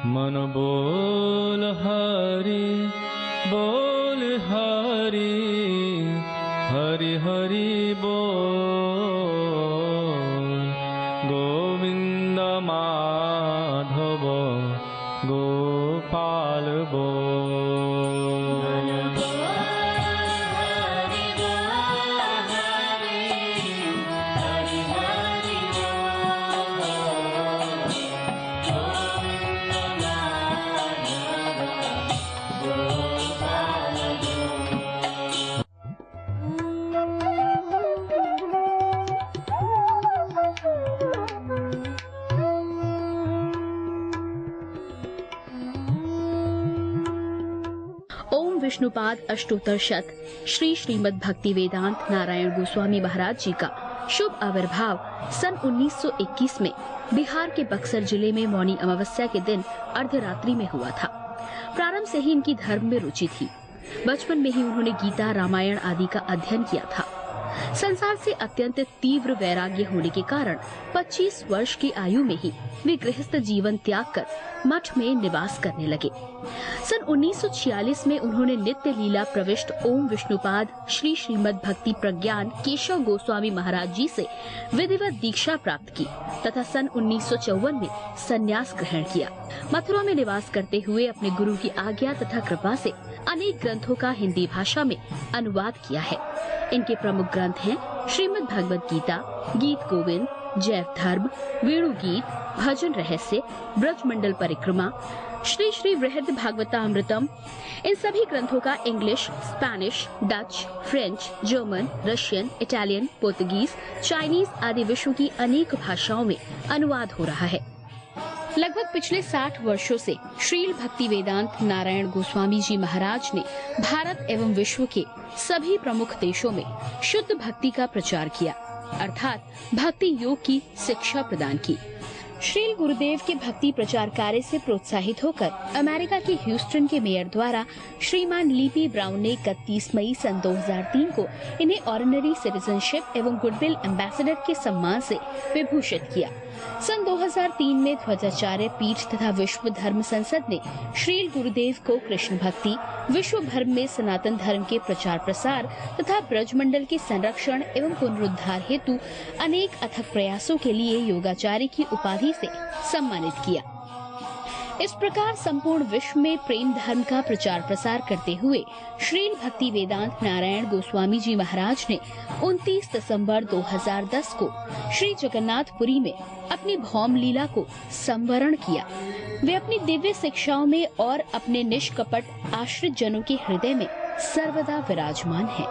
मन बोल हरि बोल हरि हरि हरि बोल गोविंद माधव गोपाल बोल। विष्णुपाद अष्टोत्तर शत श्री श्रीमद् भक्ति वेदांत नारायण गोस्वामी महाराज जी का शुभ आविर्भाव सन 1921 में बिहार के बक्सर जिले में मौनी अमावस्या के दिन अर्धरात्रि में हुआ था। प्रारंभ से ही इनकी धर्म में रुचि थी। बचपन में ही उन्होंने गीता रामायण आदि का अध्ययन किया था। संसार से अत्यंत तीव्र वैराग्य होने के कारण 25 वर्ष की आयु में ही वे गृहस्थ जीवन त्याग कर मठ में निवास करने लगे। सन 1946 में उन्होंने नित्य लीला प्रविष्ट ओम विष्णुपाद श्री श्रीमद् भक्ति प्रज्ञान केशव गोस्वामी महाराज जी से विधिवत दीक्षा प्राप्त की तथा सन 1954 में संन्यास ग्रहण किया। मथुरा में निवास करते हुए अपने गुरु की आज्ञा तथा कृपा से अनेक ग्रंथों का हिंदी भाषा में अनुवाद किया है। इनके प्रमुख ग्रंथ हैं श्रीमद् भगवद गीता, गीत गोविंद, जैव धर्म, वेणु गीत, भजन रहस्य, ब्रजमंडल परिक्रमा, श्री श्री वृहद भागवतामृतम। इन सभी ग्रंथों का English, Spanish, Dutch, French, German, Russian, Italian, Portuguese, Chinese आदि विश्व की अनेक भाषाओं में अनुवाद हो रहा है। लगभग पिछले 60 वर्षों से श्रील भक्ति वेदांत नारायण गोस्वामी जी महाराज ने भारत एवं विश्व के सभी प्रमुख देशों में शुद्ध भक्ति का प्रचार किया, अर्थात भक्ति योग की शिक्षा प्रदान की। श्रील गुरुदेव के भक्ति प्रचार कार्य से प्रोत्साहित होकर अमेरिका के ह्यूस्टन के मेयर द्वारा श्रीमान लीपी ब्राउन ने 31 मई सन 2003 को इन्हें ऑर्डिनरी सिटीजनशिप एवं गुडविल एम्बेसडर के सम्मान से विभूषित किया। सन 2003 में ध्वजाचार्य पीठ तथा विश्व धर्म संसद ने श्रील गुरुदेव को कृष्ण भक्ति, विश्व भर में सनातन धर्म के प्रचार प्रसार तथा ब्रजमंडल के संरक्षण एवं पुनरुद्धार हेतु अनेक अथक प्रयासों के लिए योगाचार्य की उपाधि से सम्मानित किया। इस प्रकार संपूर्ण विश्व में प्रेम धर्म का प्रचार प्रसार करते हुए श्रील भक्ति वेदांत नारायण गोस्वामी जी महाराज ने 29 दिसंबर 2010 को श्री जगन्नाथपुरी में अपनी भौम लीला को संवरण किया। वे अपनी दिव्य शिक्षाओं में और अपने निष्कपट आश्रित जनों के हृदय में सर्वदा विराजमान हैं।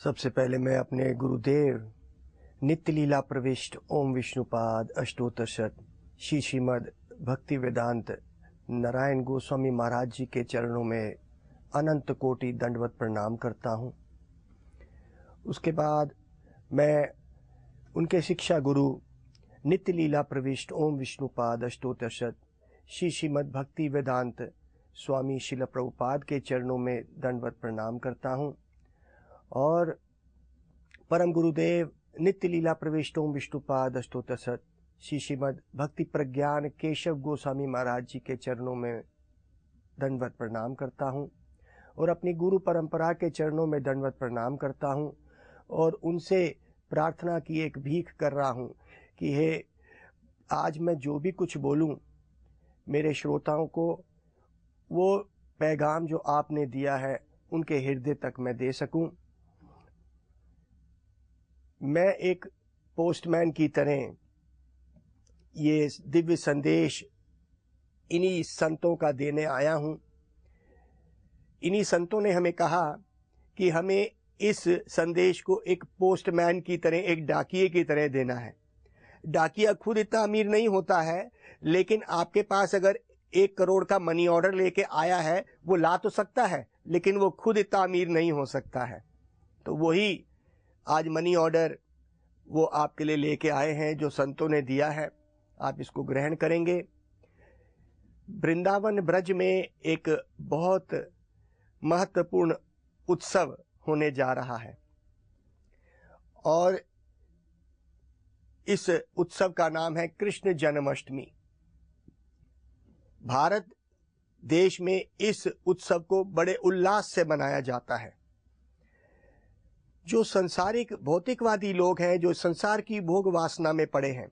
सबसे पहले मैं अपने गुरुदेव नित्य लीला प्रविष्ट ओम विष्णुपाद अष्टोत्तर शत श्री श्रीमद् भक्ति वेदांत नारायण गोस्वामी महाराज जी के चरणों में अनंत कोटि दंडवत प्रणाम करता हूँ। उसके बाद मैं उनके शिक्षा गुरु नित्य लीला प्रविष्ट ओम विष्णुपाद अष्टोत्तर शत श्री श्रीमद् भक्ति वेदांत स्वामी शिल प्रभुपाद के चरणों में दंडवत प्रणाम करता हूँ और परम गुरुदेव नित्य लीला प्रविष्ट ओम विष्णुपाद अष्टोत्तर शत श्री श्रीमद् भक्ति प्रज्ञान केशव गोस्वामी महाराज जी के चरणों में दंडवत प्रणाम करता हूँ और अपनी गुरु परंपरा के चरणों में दंडवत प्रणाम करता हूँ और उनसे प्रार्थना की एक भीख कर रहा हूँ कि हे आज मैं जो भी कुछ बोलूँ मेरे श्रोताओं को वो पैगाम जो आपने दिया है उनके हृदय तक मैं दे सकूँ। मैं एक पोस्टमैन की तरह ये दिव्य संदेश इन्हीं संतों का देने आया हूँ। इन्हीं संतों ने हमें कहा कि हमें इस संदेश को एक पोस्टमैन की तरह, एक डाकिये की तरह देना है। डाकिया खुद इतना अमीर नहीं होता है, लेकिन आपके पास अगर 1 करोड़ का मनी ऑर्डर लेके आया है वो ला तो सकता है, लेकिन वो खुद इतना अमीर नहीं हो सकता है। तो वही आज मनी ऑर्डर वो आपके लिए लेके आए हैं जो संतों ने दिया है, आप इसको ग्रहण करेंगे। वृंदावन ब्रज में एक बहुत महत्वपूर्ण उत्सव होने जा रहा है और इस उत्सव का नाम है कृष्ण जन्माष्टमी। भारत देश में इस उत्सव को बड़े उल्लास से मनाया जाता है। जो संसारिक भौतिकवादी लोग हैं, जो संसार की भोग वासना में पड़े हैं,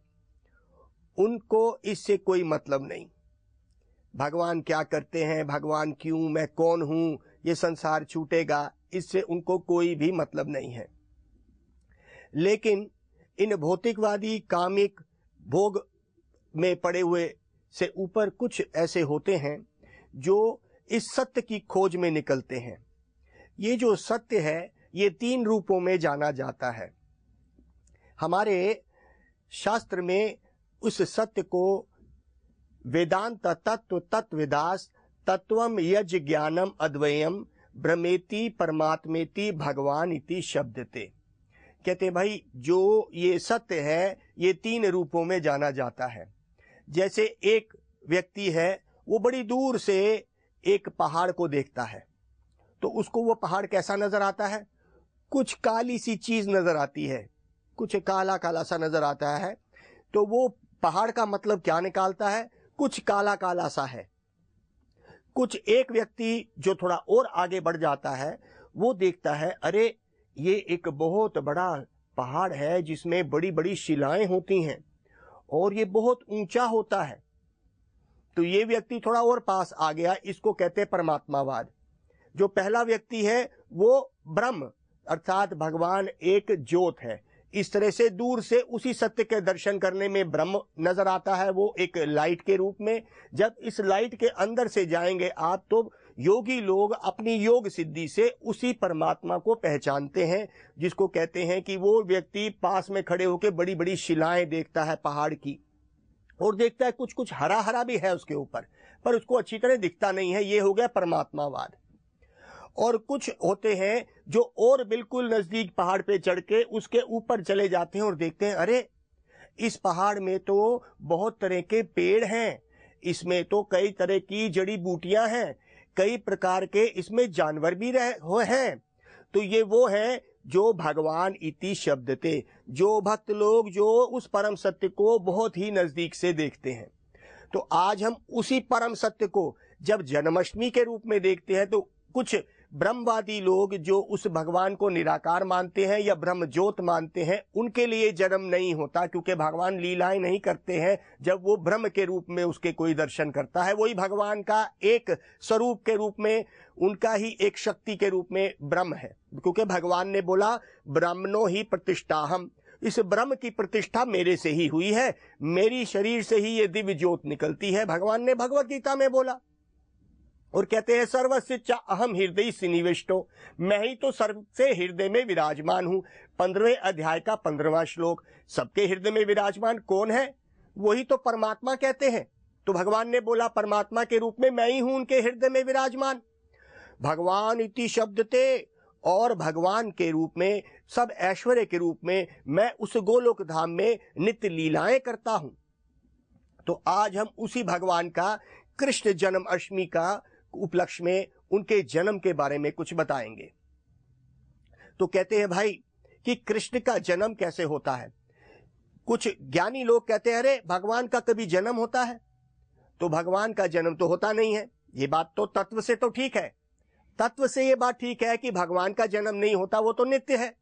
उनको इससे कोई मतलब नहीं। भगवान क्या करते हैं, भगवान क्यों, मैं कौन हूं, ये संसार छूटेगा, इससे उनको कोई भी मतलब नहीं है। लेकिन इन भौतिकवादी कामिक भोग में पड़े हुए से ऊपर कुछ ऐसे होते हैं जो इस सत्य की खोज में निकलते हैं। ये जो सत्य है ये 3 रूपों में जाना जाता है। हमारे शास्त्र में उस सत्य को वेदांत तत्व तत्वविदास तत्वम यज ज्ञानम अद्वयम ब्रह्मेति परमात्मेति भगवान इति शब्दते। कहते भाई जो ये सत्य है ये 3 रूपों में जाना जाता है। जैसे एक व्यक्ति है, वो बड़ी दूर से एक पहाड़ को देखता है, तो उसको वो पहाड़ कैसा नजर आता है? कुछ काली सी चीज नजर आती है, कुछ काला काला सा नजर आता है। तो वो पहाड़ का मतलब क्या निकालता है? कुछ काला काला सा है। कुछ एक व्यक्ति जो थोड़ा और आगे बढ़ जाता है, वो देखता है अरे ये एक बहुत बड़ा पहाड़ है जिसमें बड़ी बड़ी शिलाएं होती हैं और ये बहुत ऊंचा होता है। तो ये व्यक्ति थोड़ा और पास आ गया, इसको कहते हैं परमात्मावाद। जो पहला व्यक्ति है वो ब्रह्म अर्थात भगवान एक ज्योत है। इस तरह से दूर से उसी सत्य के दर्शन करने में ब्रह्म नजर आता है, वो एक लाइट के रूप में। जब इस लाइट के अंदर से जाएंगे आप, तो योगी लोग अपनी योग सिद्धि से उसी परमात्मा को पहचानते हैं, जिसको कहते हैं कि वो व्यक्ति पास में खड़े होकर बड़ी बड़ी शिलाएं देखता है पहाड़ की, और देखता है कुछ कुछ हरा हरा भी है उसके ऊपर, पर उसको अच्छी तरह दिखता नहीं है। ये हो गया परमात्मावाद। और कुछ होते हैं जो और बिल्कुल नजदीक पहाड़ पे चढ़ के उसके ऊपर चले जाते हैं और देखते हैं अरे इस पहाड़ में तो बहुत तरह के पेड़ हैं, इसमें तो कई तरह की जड़ी बूटियां हैं, कई प्रकार के इसमें जानवर भी हैं। तो ये वो है जो भगवान इति शब्दते, जो भक्त लोग जो उस परम सत्य को बहुत ही नजदीक से देखते हैं। तो आज हम उसी परम सत्य को जब जन्माष्टमी के रूप में देखते हैं, तो कुछ ब्रह्मवादी लोग जो उस भगवान को निराकार मानते हैं या ब्रह्म ज्योत मानते हैं, उनके लिए जन्म नहीं होता, क्योंकि भगवान लीलाएं नहीं करते हैं। जब वो ब्रह्म के रूप में उसके कोई दर्शन करता है, वही भगवान का एक स्वरूप के रूप में, उनका ही एक शक्ति के रूप में ब्रह्म है। क्योंकि भगवान ने बोला ब्रह्मणो ही प्रतिष्ठाहम, इस ब्रह्म की प्रतिष्ठा मेरे से ही हुई है, मेरी शरीर से ही ये दिव्य ज्योत निकलती है, भगवान ने भगवत गीता में बोला। और कहते हैं सर्वस्य च अहम हृदय सन्निविष्टो, मैं ही तो सर्व से हृदय में विराजमान हूं। 15वें अध्याय का 15वां श्लोक। सबके हृदय में विराजमान कौन है? वही तो परमात्मा कहते हैं। तो भगवान ने बोला परमात्मा के रूप में मैं ही हूं उनके हृदय में विराजमान। भगवान इति शब्दते, और भगवान के रूप में, सब ऐश्वर्य के रूप में मैं उस गोलोक धाम में नित्य लीलाएं करता हूं। तो आज हम उसी भगवान का कृष्ण जन्माष्टमी का उपलक्ष्य में उनके जन्म के बारे में कुछ बताएंगे। तो कहते हैं भाई कि कृष्ण का जन्म कैसे होता है। कुछ ज्ञानी लोग कहते हैं अरे भगवान का कभी जन्म होता है? तो भगवान का जन्म तो होता नहीं है। ये बात तो तत्व से तो ठीक है, तत्व से ये बात ठीक है कि भगवान का जन्म नहीं होता, वो तो नित्य है।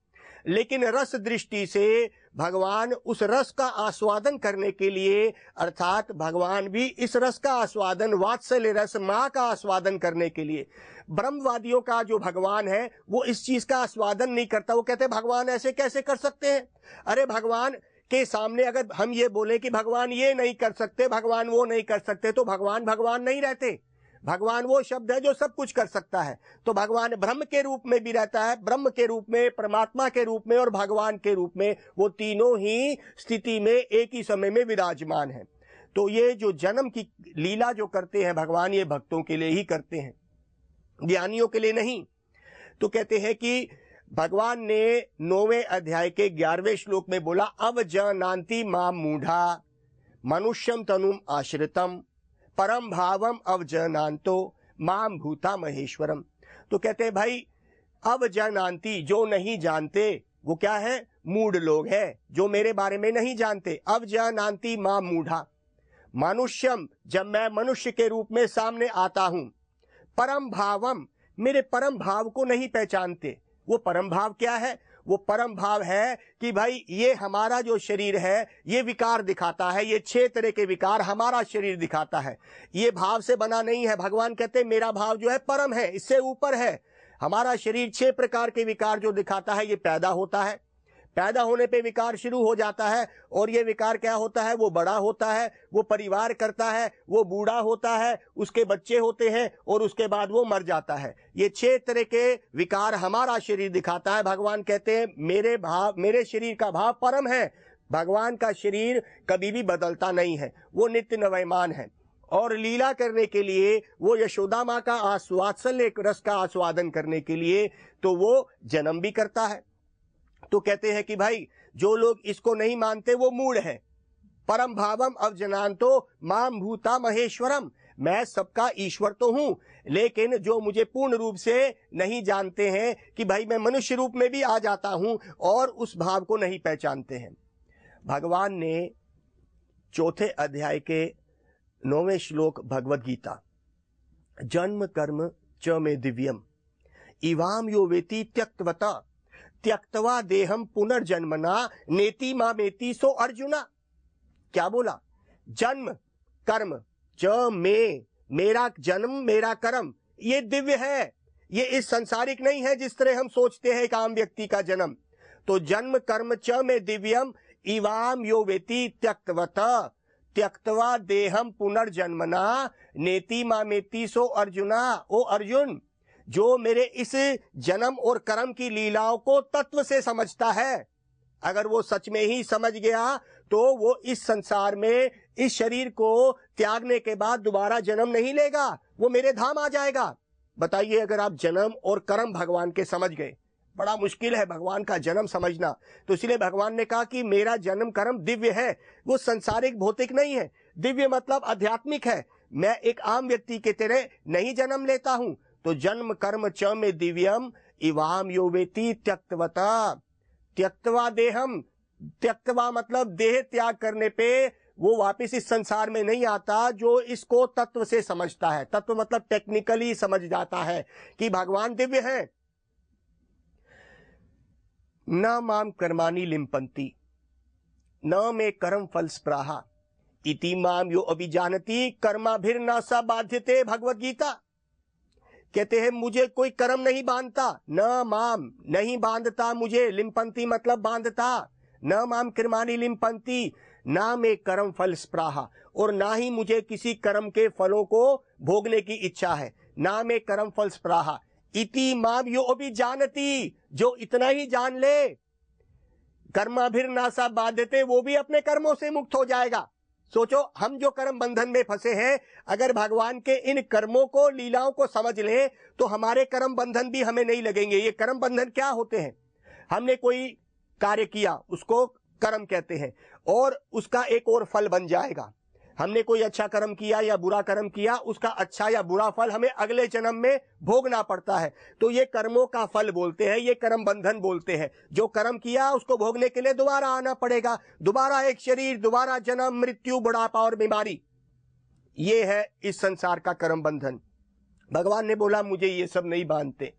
लेकिन रस दृष्टि से भगवान उस रस का आस्वादन करने के लिए, अर्थात भगवान भी इस रस का आस्वादन, वात्सल्य रस माँ का आस्वादन करने के लिए, ब्रह्मवादियों का जो भगवान है वो इस चीज का आस्वादन नहीं करता। वो कहते हैं भगवान ऐसे कैसे कर सकते हैं? अरे भगवान के सामने अगर हम ये बोले कि भगवान ये नहीं कर सकते, भगवान वो नहीं कर सकते, तो भगवान भगवान नहीं रहते। भगवान वो शब्द है जो सब कुछ कर सकता है। तो भगवान ब्रह्म के रूप में भी रहता है, ब्रह्म के रूप में, परमात्मा के रूप में और भगवान के रूप में, वो तीनों ही स्थिति में एक ही समय में विराजमान है। तो ये जो जन्म की लीला जो करते हैं भगवान, ये भक्तों के लिए ही करते हैं, ज्ञानियों के लिए नहीं। तो कहते हैं कि भगवान ने 9वें अध्याय के 11वें श्लोक में बोला अवजानान्ति मां मूढ़ा मनुष्यम तनुम आश्रितम परम भावम अवजानान्तो माम भूता महेश्वरम। तो कहते हैं भाई अवजानान्ति, जो नहीं जानते, वो क्या है? मूढ़ लोग हैं जो मेरे बारे में नहीं जानते। अब जानती मां मूढ़ा मनुष्यम, जब मैं मनुष्य के रूप में सामने आता हूं, परम भावम, मेरे परम भाव को नहीं पहचानते। वो परम भाव क्या है? वो परम भाव है कि भाई ये हमारा जो शरीर है ये विकार दिखाता है, ये 6 तरह के विकार हमारा शरीर दिखाता है, ये भाव से बना नहीं है। भगवान कहते हैं मेरा भाव जो है परम है, इससे ऊपर है। हमारा शरीर 6 प्रकार के विकार जो दिखाता है, ये पैदा होता है, पैदा होने पे विकार शुरू हो जाता है, और ये विकार क्या होता है? वो बड़ा होता है, वो परिवार करता है, वो बूढ़ा होता है, उसके बच्चे होते हैं, और उसके बाद वो मर जाता है। ये 6 तरह के विकार हमारा शरीर दिखाता है। भगवान कहते हैं मेरे शरीर का भाव परम है। भगवान का शरीर कभी भी बदलता नहीं है, वो नित्य नवयमान है। और लीला करने के लिए, वो यशोदा माँ का वात्सल्य रस का आस्वादन करने के लिए तो वो जन्म भी करता है। तो कहते हैं कि भाई जो लोग इसको नहीं मानते वो मूढ़ है। परम भावम अवजनान्तो माम भूता महेश्वरम, मैं सबका ईश्वर तो हूं, लेकिन जो मुझे पूर्ण रूप से नहीं जानते हैं कि भाई मैं मनुष्य रूप में भी आ जाता हूं, और उस भाव को नहीं पहचानते हैं। भगवान ने 4 अध्याय के 9वें श्लोक भगवद गीता, जन्म कर्म च मे दिव्यम इवाम यो वेति त्यक्तवता त्यक्तवा देहम पुनर्जन्मना नेति मामेति सो अर्जुना। क्या बोला? जन्म कर्म च में, मेरा जन्म मेरा कर्म ये दिव्य है, ये इस संसारिक नहीं है जिस तरह हम सोचते हैं एक आम व्यक्ति का जन्म। तो जन्म कर्म च में दिव्यम इवाम यो वेति त्यक्तवता त्यक्तवा देहम पुनर्जन्मना नेति मामेति सो अर्जुना। ओ अर्जुन, जो मेरे इस जन्म और कर्म की लीलाओं को तत्व से समझता है, अगर वो सच में ही समझ गया तो वो इस संसार में इस शरीर को त्यागने के बाद दोबारा जन्म नहीं लेगा, वो मेरे धाम आ जाएगा। बताइए, अगर आप जन्म और कर्म भगवान के समझ गए, बड़ा मुश्किल है भगवान का जन्म समझना। तो इसलिए भगवान ने कहा कि मेरा जन्म कर्म दिव्य है, वो संसारिक भौतिक नहीं है। दिव्य मतलब आध्यात्मिक है। मैं एक आम व्यक्ति के तरह नहीं जन्म लेता हूं। तो जन्म कर्म च में दिव्यम इवाम यो वेति त्यक्तवता त्यक्तवा देहम, त्यक्तवा मतलब देह त्याग करने पे वो वापस इस संसार में नहीं आता, जो इसको तत्व से समझता है। तत्व मतलब टेक्निकली समझ जाता है कि भगवान दिव्य है। न माम कर्माणि लिम्पन्ति न मे कर्म फल स्पृहा इति माम यो अभिजानति कर्माभिर न स बाध्यते। भगवत गीता कहते हैं मुझे कोई कर्म नहीं बांधता, न माम नहीं बांधता मुझे, लिम्पन्ति मतलब बांधता, न माम कर्माणि लिम्पन्ति, ना में कर्म फल स्पृहा, और ना ही मुझे किसी कर्म के फलों को भोगने की इच्छा है। ना में कर्म फल स्पृहा इति माम यो अभिजानति, जो इतना ही जान ले कर्माभिर नासा बाध्यते, वो भी अपने कर्मों से मुक्त हो जाएगा। सोचो, हम जो कर्म बंधन में फंसे हैं, अगर भगवान के इन कर्मों को लीलाओं को समझ लें तो हमारे कर्म बंधन भी हमें नहीं लगेंगे। ये कर्म बंधन क्या होते हैं? हमने कोई कार्य किया, उसको कर्म कहते हैं, और उसका एक और फल बन जाएगा। हमने कोई अच्छा कर्म किया या बुरा कर्म किया, उसका अच्छा या बुरा फल हमें अगले जन्म में भोगना पड़ता है। तो ये कर्मों का फल बोलते हैं, ये कर्म बंधन बोलते हैं। जो कर्म किया उसको भोगने के लिए दोबारा आना पड़ेगा, दोबारा एक शरीर, दोबारा जन्म, मृत्यु, बुढ़ापा और बीमारी। ये है इस संसार का कर्म बंधन। भगवान ने बोला मुझे ये सब नहीं बांधते।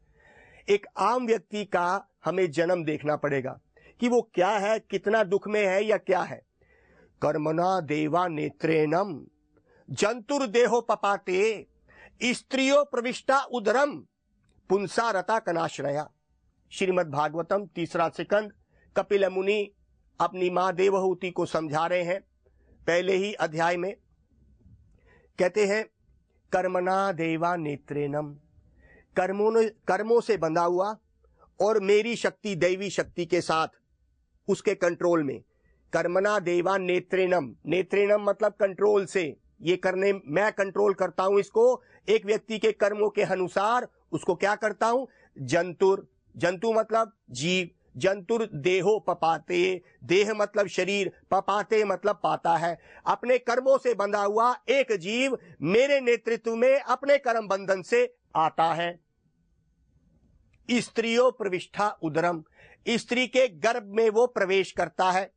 एक आम व्यक्ति का हमें जन्म देखना पड़ेगा कि वो क्या है, कितना दुख में है या क्या है। कर्मणा देवा नेत्रेणम जंतुर्देहो पपाते स्त्रियो प्रविष्टा उदरम पुंसा रता कनाश्रया। श्रीमद् भागवतम 3रा स्कंद। कपिल मुनि अपनी मां देवहूति को समझा रहे हैं पहले ही अध्याय में। कहते हैं कर्मणा देवा नेत्रेणम, कर्मों से बंधा हुआ और मेरी शक्ति, दैवी शक्ति के साथ उसके कंट्रोल में। कर्मणा देवा नेत्रेणम, नेत्रेणम मतलब कंट्रोल से, ये करने मैं कंट्रोल करता हूं इसको एक व्यक्ति के कर्मों के अनुसार। उसको क्या करता हूं? जंतुर, जंतु मतलब जीव, जंतुर देहो पपाते, देह मतलब शरीर, पपाते मतलब पाता है। अपने कर्मों से बंधा हुआ एक जीव मेरे नेतृत्व में अपने कर्म बंधन से आता है। स्त्रियों प्रविष्ठा उदरम, स्त्री के गर्भ में वो प्रवेश करता है।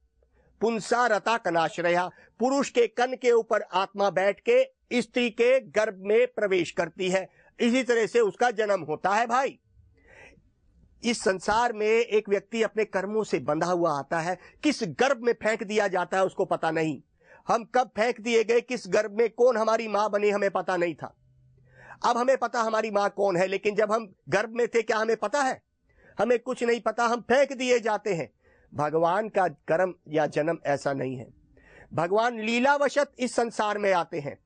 पुंसा रता कनाश्रया, पुरुष के कन के ऊपर आत्मा बैठ के स्त्री के गर्भ में प्रवेश करती है। इसी तरह से उसका जन्म होता है। भाई, इस संसार में एक व्यक्ति अपने कर्मों से बंधा हुआ आता है। किस गर्भ में फेंक दिया जाता है उसको पता नहीं। हम कब फेंक दिए गए, किस गर्भ में कौन हमारी मां बनी, हमें पता नहीं था। अब हमें पता हमारी मां कौन है, लेकिन जब हम गर्भ में थे क्या हमें पता है? हमें कुछ नहीं पता, हम फेंक दिए जाते हैं। भगवान का कर्म या जन्म ऐसा नहीं है। भगवान लीलावशत इस संसार में आते हैं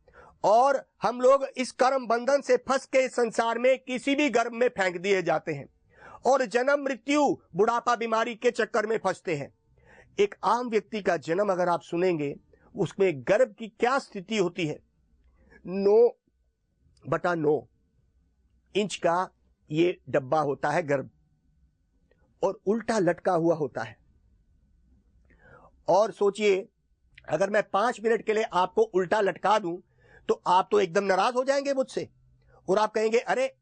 और हम लोग इस कर्म बंधन से फंस के इस संसार में किसी भी गर्भ में फेंक दिए जाते हैं और जन्म, मृत्यु, बुढ़ापा, बीमारी के चक्कर में फंसते हैं। एक आम व्यक्ति का जन्म अगर आप सुनेंगे, उसमें गर्भ की क्या स्थिति होती है। 9/9 इंच का ये डब्बा होता है गर्भ, और उल्टा लटका हुआ होता है। और सोचिए, अगर मैं 5 मिनट के लिए आपको उल्टा लटका दूं तो आप तो एकदम नाराज हो जाएंगे मुझसे और आप कहेंगे, अरे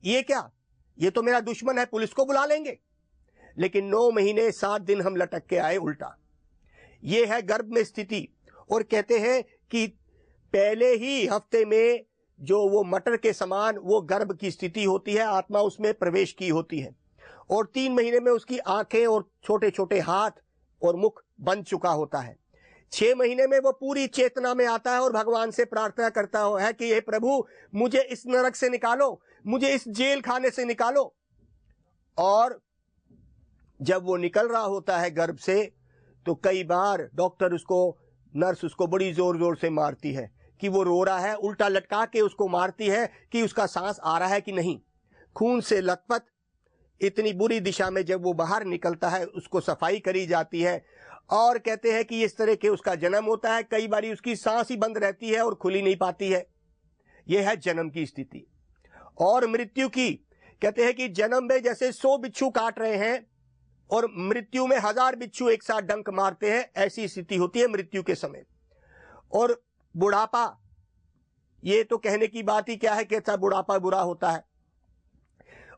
ये क्या, ये तो मेरा दुश्मन है, पुलिस को बुला लेंगे। लेकिन 9 महीने 7 दिन हम लटक के आए उल्टा। ये है गर्भ में स्थिति। और कहते हैं कि पहले ही हफ्ते में जो वो मटर के समान वो गर्भ की स्थिति होती है, आत्मा उसमें प्रवेश की होती है, और 3 महीने में उसकी आंखें और छोटे छोटे हाथ और मुख बन चुका होता है। 6 महीने में वो पूरी चेतना में आता है और भगवान से प्रार्थना करता है कि हे प्रभु, मुझे इस नरक से निकालो, मुझे इस जेल खाने से निकालो। और जब वो निकल रहा होता है गर्भ से, तो कई बार डॉक्टर उसको, नर्स उसको बड़ी जोर जोर से मारती है कि वो रो रहा है, उल्टा लटका के उसको मारती है कि उसका सांस आ रहा है कि नहीं। खून से लथपथ इतनी बुरी दिशा में जब वो बाहर निकलता है, उसको सफाई करी जाती है और कहते हैं कि इस तरह के उसका जन्म होता है। कई बार उसकी सांस ही बंद रहती है और खुली नहीं पाती है। यह है जन्म की स्थिति। और मृत्यु की, कहते हैं कि जन्म में जैसे 100 बिच्छू काट रहे हैं और मृत्यु में 1000 बिच्छू एक साथ डंक मारते हैं, ऐसी स्थिति होती है मृत्यु के समय। और बुढ़ापा, ये तो कहने की बात ही क्या है, कैसा बुढ़ापा बुरा होता है।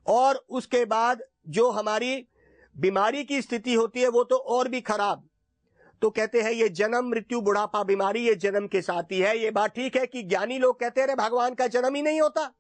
और उसके बाद जो हमारी बीमारी की स्थिति होती है वो तो और भी खराब। तो कहते हैं ये जन्म, मृत्यु, बुढ़ापा, बीमारी, ये जन्म के साथ ही है। ये बात ठीक है कि ज्ञानी लोग कहते रहे भगवान का जन्म ही नहीं होता,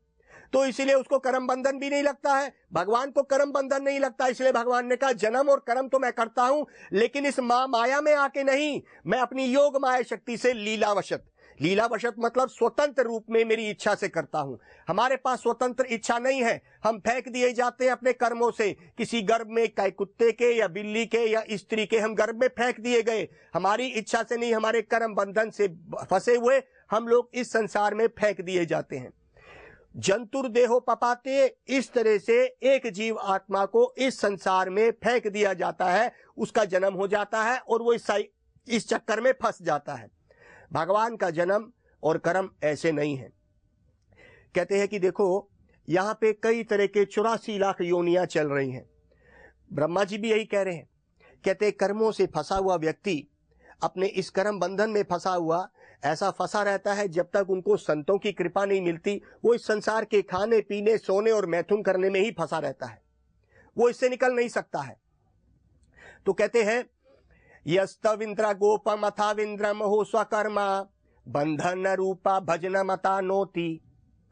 तो इसीलिए उसको कर्म बंधन भी नहीं लगता है। भगवान को कर्म बंधन नहीं लगता, इसलिए भगवान ने कहा जन्म और कर्म तो मैं करता हूं, लेकिन इस माया में आके नहीं, मैं अपनी योग माया शक्ति से लीलावशत, लीलावशत मतलब स्वतंत्र रूप में मेरी इच्छा से करता हूं। हमारे पास स्वतंत्र इच्छा नहीं है, हम फेंक दिए जाते हैं अपने कर्मों से। किसी गर्भ में चाहे कुत्ते के या बिल्ली के या स्त्री के हम गर्भ में फेंक दिए गए, हमारी इच्छा से नहीं, हमारे कर्म बंधन से फंसे हुए हम लोग इस संसार में फेंक दिए जाते हैं। जंतुर देहो पपाते, इस तरह से एक जीव आत्मा को इस संसार में फेंक दिया जाता है, उसका जन्म हो जाता है और वो इस चक्कर में फंस जाता है। भगवान का जन्म और कर्म ऐसे नहीं है। कहते हैं कि देखो यहां पे कई तरह के 84 लाख योनियां चल रही हैं। ब्रह्मा जी भी यही कह रहे हैं। कहते हैं कर्मों से फंसा हुआ व्यक्ति अपने इस कर्म बंधन में फंसा हुआ ऐसा फंसा रहता है जब तक उनको संतों की कृपा नहीं मिलती। वो इस संसार के खाने पीने, सोने और मैथुन करने में ही फंसा रहता है, वो इससे निकल नहीं सकता है। तो कहते हैं यस्तविंद्र गोपम अथाविंद्रम हो स्वकर्मा बंधन रूपा भजन मता नोति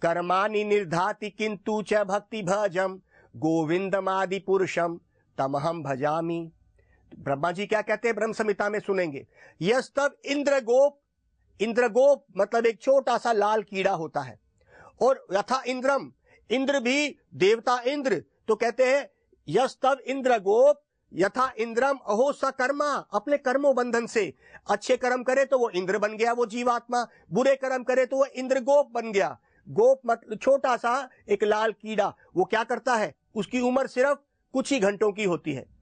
कर्मानि निर्धाति किंतु च भक्ति भजम गोविंदमादि पुरुषम तमहम भजामि। ब्रह्मा जी क्या कहते हैं, ब्रह्म संहिता में सुनेंगे। यस्तव इंद्रगोप, इंद्रगोप मतलब एक छोटा सा लाल कीड़ा होता है, और यथा इंद्रम, इंद्र भी देवता इंद्र। तो कहते हैं यस्तव इंद्रगोप यथा इंद्रम अहो सकर्मा, अपने कर्मों बंधन से अच्छे कर्म करे तो वो इंद्र बन गया वो जीवात्मा, बुरे कर्म करे तो वो इंद्रगोप बन गया। गोप मतलब छोटा सा एक लाल कीड़ा। वो क्या करता है, उसकी उम्र सिर्फ कुछ ही घंटों की होती है।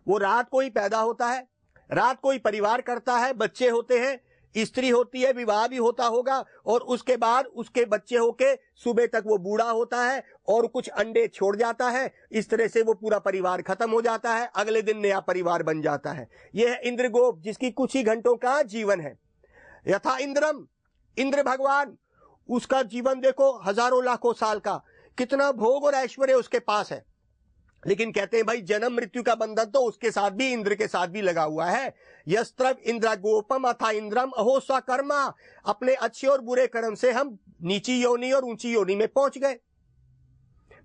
वो रात को ही पैदा होता है, रात को ही परिवार करता है, बच्चे होते हैं, स्त्री होती है, विवाह भी होता होगा, और उसके बाद उसके बच्चे होके सुबह तक वो बूढ़ा होता है और कुछ अंडे छोड़ जाता है। इस तरह से वो पूरा परिवार खत्म हो जाता है, अगले दिन नया परिवार बन जाता है। यह है इंद्रगोप, जिसकी कुछ ही घंटों का जीवन है। यथा इंद्रम, इंद्र भगवान, उसका जीवन देखो हजारों लाखों साल का, कितना भोग और ऐश्वर्य उसके पास है। लेकिन कहते हैं भाई जन्म मृत्यु का बंधन तो उसके साथ भी, इंद्र के साथ भी लगा हुआ है। यस्त्रव इंद्र गोपम अथा इंद्रम अहो स्वकर्मा, अपने अच्छे और बुरे कर्म से हम नीची योनि और ऊंची योनि में पहुंच गए।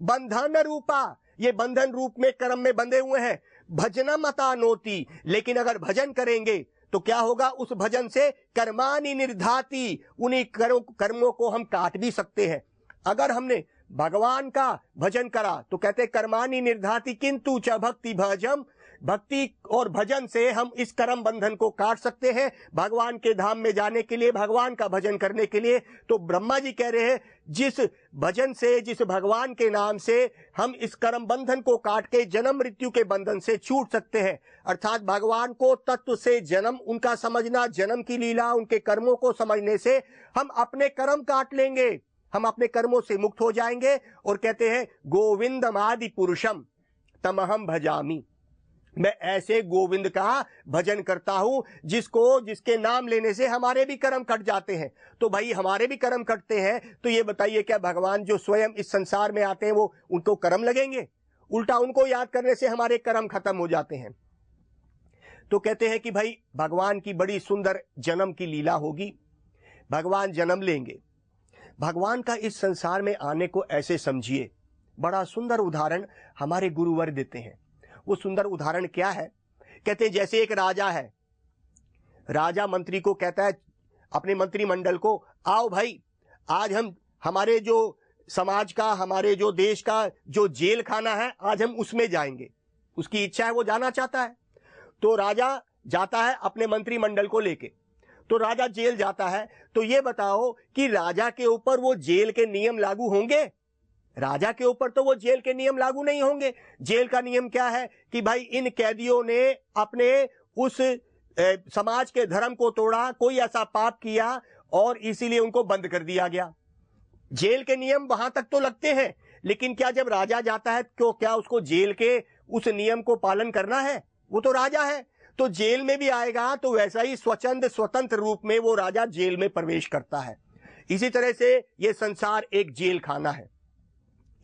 बंधन रूपा, ये बंधन रूप में कर्म में बंधे हुए हैं। भजनम अता नोति, लेकिन अगर भजन करेंगे तो क्या होगा, उस भजन से कर्मानि निर्धाति, उन्हीं कर्मों को हम काट भी सकते हैं। अगर हमने भगवान का भजन करा तो कहते कर्मानि निर्धाति किंतु च भक्ति भजम, भक्ति और भजन से हम इस कर्म बंधन को काट सकते हैं भगवान के धाम में जाने के लिए, भगवान का भजन करने के लिए। तो ब्रह्मा जी कह रहे हैं जिस भजन से, जिस भगवान के नाम से हम इस कर्म बंधन को काट के जन्म मृत्यु के बंधन से छूट सकते हैं, अर्थात भगवान को तत्व से जन्म, उनका समझना, जन्म की लीला, उनके कर्मों को समझने से हम अपने कर्म काट लेंगे, हम अपने कर्मों से मुक्त हो जाएंगे। और कहते हैं गोविंदम आदि पुरुषम तमहम भजामी, मैं ऐसे गोविंद का भजन करता हूं जिसके नाम लेने से हमारे भी कर्म कट जाते हैं। तो भाई हमारे भी कर्म कटते हैं, तो ये बताइए क्या भगवान जो स्वयं इस संसार में आते हैं वो उनको कर्म लगेंगे? उल्टा उनको याद करने से हमारे कर्म खत्म हो जाते हैं। तो कहते हैं कि भाई भगवान की बड़ी सुंदर जन्म की लीला होगी, भगवान जन्म लेंगे। भगवान का इस संसार में आने को ऐसे समझिए, बड़ा सुंदर उदाहरण हमारे गुरुवर देते हैं। वो सुंदर उदाहरण क्या है? कहते हैं जैसे एक राजा है, राजा मंत्री को कहता है, अपने मंत्रिमंडल को, आओ भाई आज हम हमारे जो समाज का, हमारे जो देश का जो जेल खाना है आज हम उसमें जाएंगे। उसकी इच्छा है, वो जाना चाहता है। तो राजा जाता है अपने मंत्रिमंडल को लेके, तो राजा जेल जाता है। तो ये बताओ कि राजा के ऊपर वो जेल के नियम लागू होंगे? राजा के ऊपर तो वो जेल के नियम लागू नहीं होंगे। जेल का नियम क्या है कि भाई इन कैदियों ने अपने उस समाज के धर्म को तोड़ा, कोई ऐसा पाप किया और इसीलिए उनको बंद कर दिया गया। जेल के नियम वहां तक तो लगते हैं, लेकिन क्या जब राजा जाता है तो क्या उसको जेल के उस नियम को पालन करना है? वो तो राजा है, तो जेल में भी आएगा तो वैसा ही स्वतंत्र रूप में वो राजा जेल में प्रवेश करता है। इसी तरह से ये संसार एक जेल खाना है।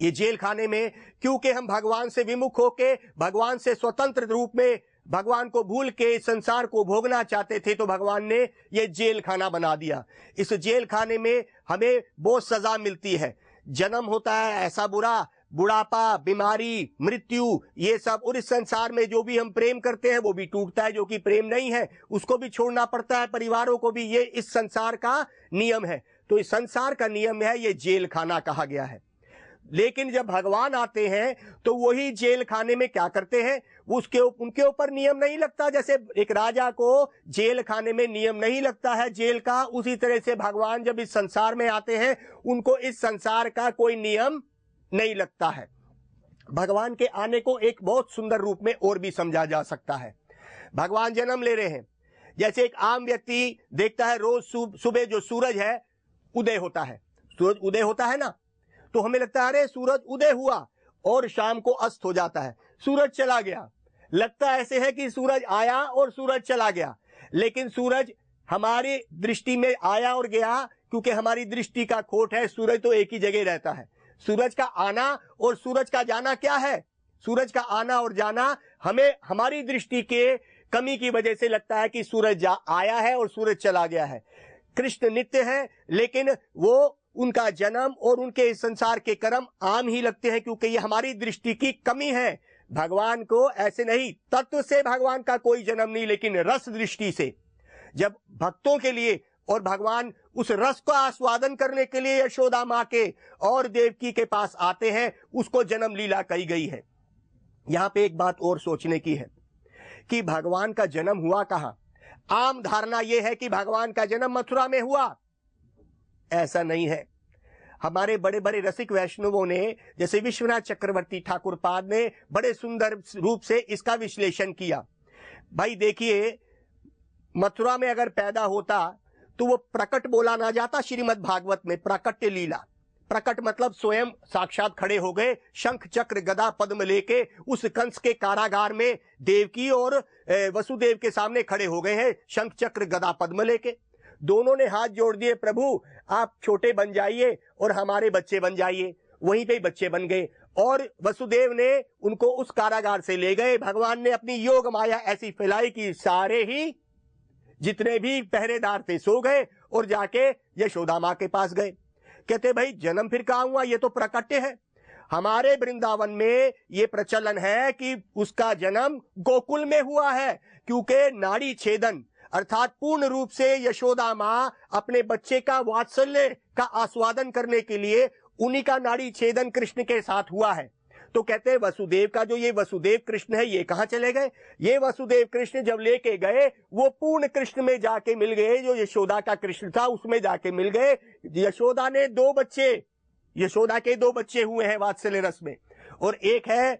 ये जेल खाने में क्योंकि हम भगवान से विमुख होके, भगवान से स्वतंत्र रूप में, भगवान को भूल के इस संसार को भोगना चाहते थे, तो भगवान ने ये जेल खाना बना दिया। इस जेल खाने में हमें बहुत सजा मिलती है। जन्म होता है ऐसा बुरा, बुढ़ापा, बीमारी, मृत्यु, ये सब। और इस संसार में जो भी हम प्रेम करते हैं वो भी टूटता है, जो कि प्रेम नहीं है उसको भी छोड़ना पड़ता है, परिवारों को भी। ये इस संसार का नियम है। तो इस संसार का नियम है, ये जेल खाना कहा गया है। लेकिन जब भगवान आते हैं तो वही जेल खाने में क्या करते हैं, उनके ऊपर नियम नहीं लगता। जैसे एक राजा को जेल खाने में नियम नहीं लगता है जेल का, उसी तरह से भगवान जब इस संसार में आते हैं उनको इस संसार का कोई नियम नहीं लगता है। भगवान के आने को एक बहुत सुंदर रूप में और भी समझा जा सकता है। भगवान जन्म ले रहे हैं, जैसे एक आम व्यक्ति देखता है रोज सुबह जो सूरज है उदय होता है, सूरज उदय होता है ना, तो हमें लगता है अरे सूरज उदय हुआ, और शाम को अस्त हो जाता है, सूरज चला गया। लगता ऐसे है कि सूरज आया और सूरज चला गया, लेकिन सूरज हमारी दृष्टि में आया और गया क्योंकि हमारी दृष्टि का खोट है। सूरज तो एक ही जगह रहता है। सूरज का आना और सूरज का जाना क्या है? सूरज का आना और जाना हमें हमारी दृष्टि के कमी की वजह से लगता है कि सूरज आया है और सूरज चला गया है। कृष्ण नित्य है, लेकिन वो उनका जन्म और उनके इस संसार के कर्म आम ही लगते हैं क्योंकि ये हमारी दृष्टि की कमी है। भगवान को ऐसे नहीं, तत्व से भगवान का कोई जन्म नहीं, लेकिन रस दृष्टि से जब भक्तों के लिए, और भगवान उस रस का आस्वादन करने के लिए यशोदा माँ के और देवकी के पास आते हैं, उसको जन्म लीला कही गई है। यहां पे एक बात और सोचने की है कि भगवान का जन्म हुआ कहां। आम धारणा यह है कि भगवान का जन्म मथुरा में हुआ, ऐसा नहीं है। हमारे बड़े बड़े रसिक वैष्णवों ने, जैसे विश्वनाथ चक्रवर्ती ठाकुर पाद ने बड़े सुंदर रूप से इसका विश्लेषण किया। भाई देखिए, मथुरा में अगर पैदा होता तो वो प्रकट बोला ना जाता। श्रीमद् भागवत में प्रकट लीला, प्रकट मतलब स्वयं साक्षात खड़े हो गए, शंख चक्र गदा पद्म लेके उस कंस के कारागार में देवकी और वसुदेव के सामने खड़े हो गए हैं, शंख चक्र गदा पद्म लेके। दोनों ने हाथ जोड़ दिए, प्रभु आप छोटे बन जाइए और हमारे बच्चे बन जाइए। वहीं पे बच्चे बन गए और वसुदेव ने उनको उस कारागार से ले गए। भगवान ने अपनी योग माया ऐसी फैलाई कि सारे ही जितने भी पहरेदार थे सो गए और जाके यशोदा मां के पास गए। कहते भाई जन्म फिर कहां हुआ, ये तो प्रकट्य है। हमारे वृंदावन में ये प्रचलन है कि उसका जन्म गोकुल में हुआ है, क्योंकि नाड़ी छेदन अर्थात पूर्ण रूप से यशोदा मां अपने बच्चे का वात्सल्य का आस्वादन करने के लिए उन्हीं का नाड़ी छेदन कृष्ण के साथ हुआ है। तो कहते हैं वसुदेव का जो ये वसुदेव कृष्ण है ये कहां चले गए? ये वसुदेव कृष्ण जब लेके गए वो पूर्ण कृष्ण में जाके मिल गए, जो यशोदा का कृष्ण था उसमें जाके मिल गए। यशोदा ने दो बच्चे, यशोदा के दो बच्चे हुए हैं वात्सल्य रस में, और एक है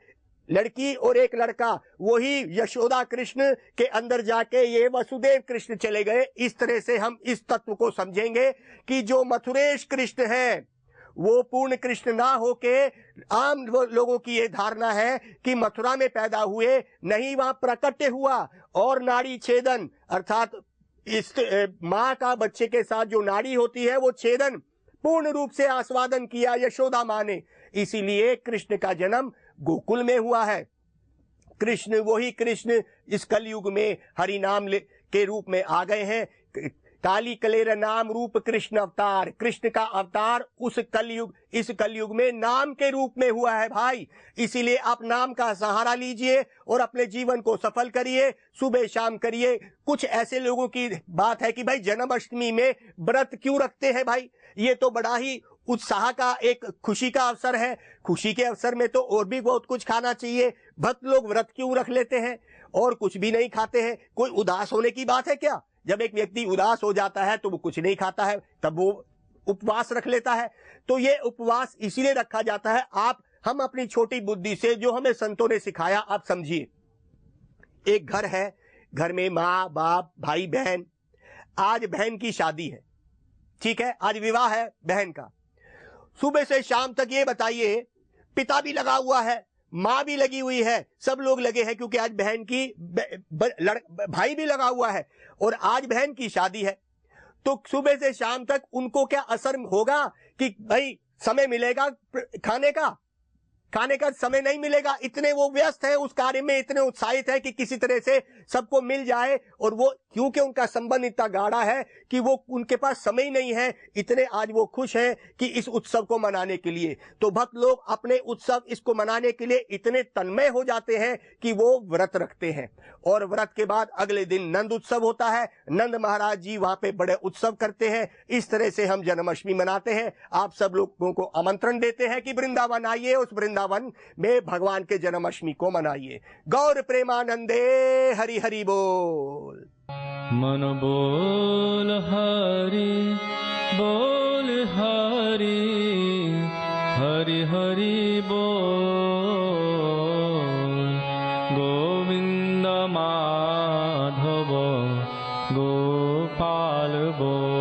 लड़की और एक लड़का, वही यशोदा कृष्ण के अंदर जाके ये वसुदेव कृष्ण चले गए। इस तरह से हम इस तत्व को समझेंगे कि जो मथुरेश कृष्ण है वो पूर्ण कृष्ण ना होके आम लोगों की ये धारणा है कि मथुरा में पैदा हुए, नहीं वहां प्रकट्य हुआ और नाड़ी छेदन अर्थात इस मां का बच्चे के साथ जो नाड़ी होती है वो छेदन पूर्ण रूप से आस्वादन किया यशोदा मां ने। इसीलिए कृष्ण का जन्म गोकुल में हुआ है। कृष्ण वही कृष्ण इस कलयुग में हरि नाम के रूप में आ गए हैं। काली कलेर नाम रूप कृष्ण अवतार, कृष्ण का अवतार उस कलयुग इस कलयुग में नाम के रूप में हुआ है भाई। इसीलिए आप नाम का सहारा लीजिए और अपने जीवन को सफल करिए, सुबह शाम करिए। कुछ ऐसे लोगों की बात है कि भाई जन्माष्टमी में व्रत क्यों रखते हैं भाई, ये तो बड़ा ही उत्साह का एक खुशी का अवसर है। खुशी के अवसर में तो और भी बहुत कुछ खाना चाहिए। भक्त लोग व्रत क्यों रख लेते हैं और कुछ भी नहीं खाते हैं? कोई उदास होने की बात है क्या? जब एक व्यक्ति उदास हो जाता है तो वो कुछ नहीं खाता है, तब वो उपवास रख लेता है। तो ये उपवास इसीलिए रखा जाता है। हम अपनी छोटी बुद्धि से जो हमें संतों ने सिखाया आप समझिए। एक घर है, घर में माँ बाप भाई बहन। आज बहन की शादी है, ठीक है, आज विवाह है बहन का। सुबह से शाम तक ये बताइए, पिता भी लगा हुआ है, माँ भी लगी हुई है, सब लोग लगे हैं, क्योंकि आज बहन की भाई भी लगा हुआ है और आज बहन की शादी है। तो सुबह से शाम तक उनको क्या असर होगा कि भाई समय मिलेगा खाने का समय नहीं मिलेगा। इतने वो व्यस्त है उस कार्य में, इतने उत्साहित है कि किसी तरह से सबको मिल जाए। और वो क्योंकि उनका संबंध इतना गाढ़ा है कि वो उनके पास समय नहीं है, इतने आज वो खुश हैं कि इस उत्सव को मनाने के लिए। तो भक्त लोग अपने उत्सव इसको मनाने के लिए इतने तन्मय हो जाते हैं कि वो व्रत रखते हैं। और व्रत के बाद अगले दिन नंद उत्सव होता है, नंद महाराज जी वहां पे बड़े उत्सव करते हैं। इस तरह से हम जन्माष्टमी मनाते हैं। आप सब लोगों को आमंत्रण देते हैं कि वृंदावन आइए, उस वृंदावन में भगवान के जन्माष्टमी को मनाइए। गौर प्रेमानंदे हरि हरि बोल। मन बोल हरि बोल हरि हरि हरि बोल। गोविंद माधव गोपाल बोल।